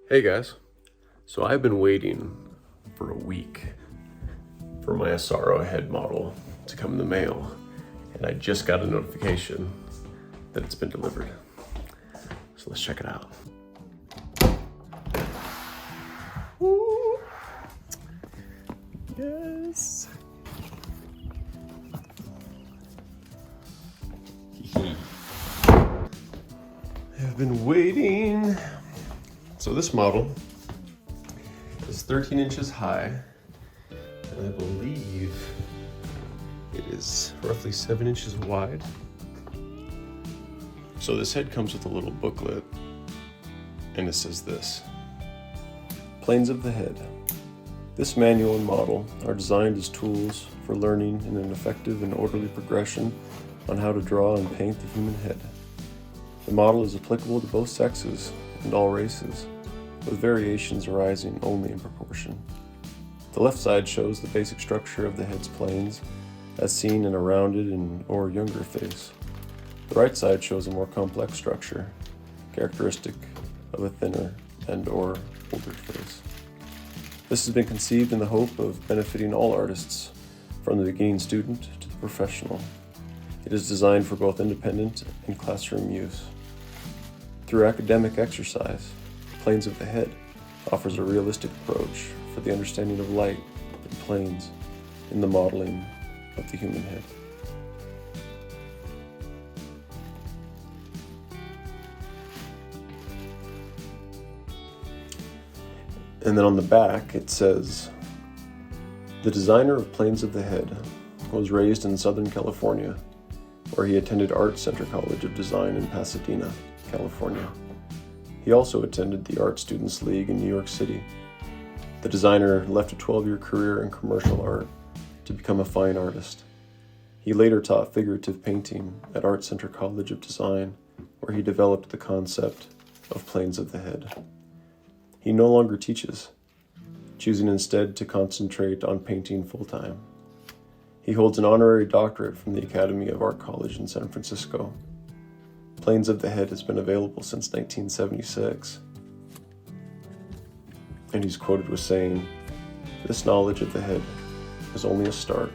Hey guys, so I've been waiting for a week for my Asaro head model to come in the mail, and I just got a notification that it's been delivered. So let's check it out. Ooh. Yes. I've been waiting. So this model is 13 inches high, and I believe it is roughly 7 inches wide. So this head comes with a little booklet, and it says this: Planes of the head. This manual and model are designed as tools for learning in an effective and orderly progression on how to draw and paint the human head. The model is applicable to both sexes and all races, with variations arising only in proportion. The left side shows the basic structure of the head's planes as seen in a rounded and or younger face. The right side shows a more complex structure, characteristic of a thinner and or older face. This has been conceived in the hope of benefiting all artists, from the beginning student to the professional. It is designed for both independent and classroom use. Through academic exercise, Planes of the Head offers a realistic approach for the understanding of light and planes in the modeling of the human head. And then on the back it says, the designer of Planes of the Head was raised in Southern California, where he attended Art Center College of Design in Pasadena, California. He also attended the Art Students League in New York City. The designer left a 12-year career in commercial art to become a fine artist. He later taught figurative painting at Art Center College of Design, where he developed the concept of Planes of the Head. He no longer teaches, choosing instead to concentrate on painting full-time. He holds an honorary doctorate from the Academy of Art College in San Francisco. Planes of the Head has been available since 1976. And he's quoted with saying, "This knowledge of the head is only a start.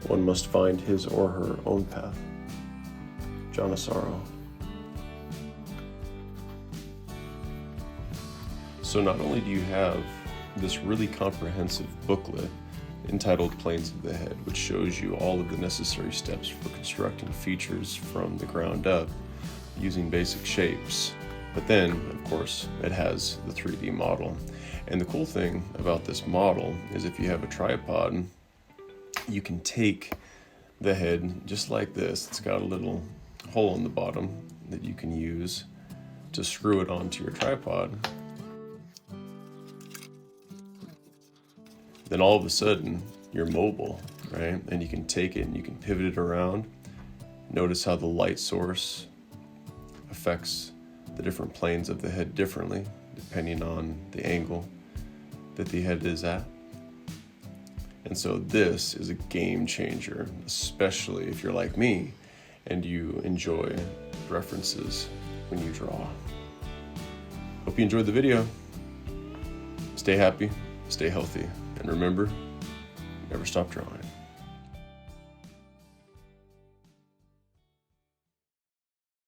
One must find his or her own path." John Asaro. So not only do you have this really comprehensive booklet entitled Planes of the Head, which shows you all of the necessary steps for constructing features from the ground up using basic shapes, but then, of course, it has the 3D model. And the cool thing about this model is if you have a tripod, you can take the head just like this. It's got a little hole in the bottom that you can use to screw it onto your tripod. Then all of a sudden, you're mobile, right? And you can take it and you can pivot it around. Notice how the light source affects the different planes of the head differently, depending on the angle that the head is at. And so this is a game changer, especially if you're like me and you enjoy references when you draw. Hope you enjoyed the video. Stay happy, stay healthy, and remember, never stop drawing.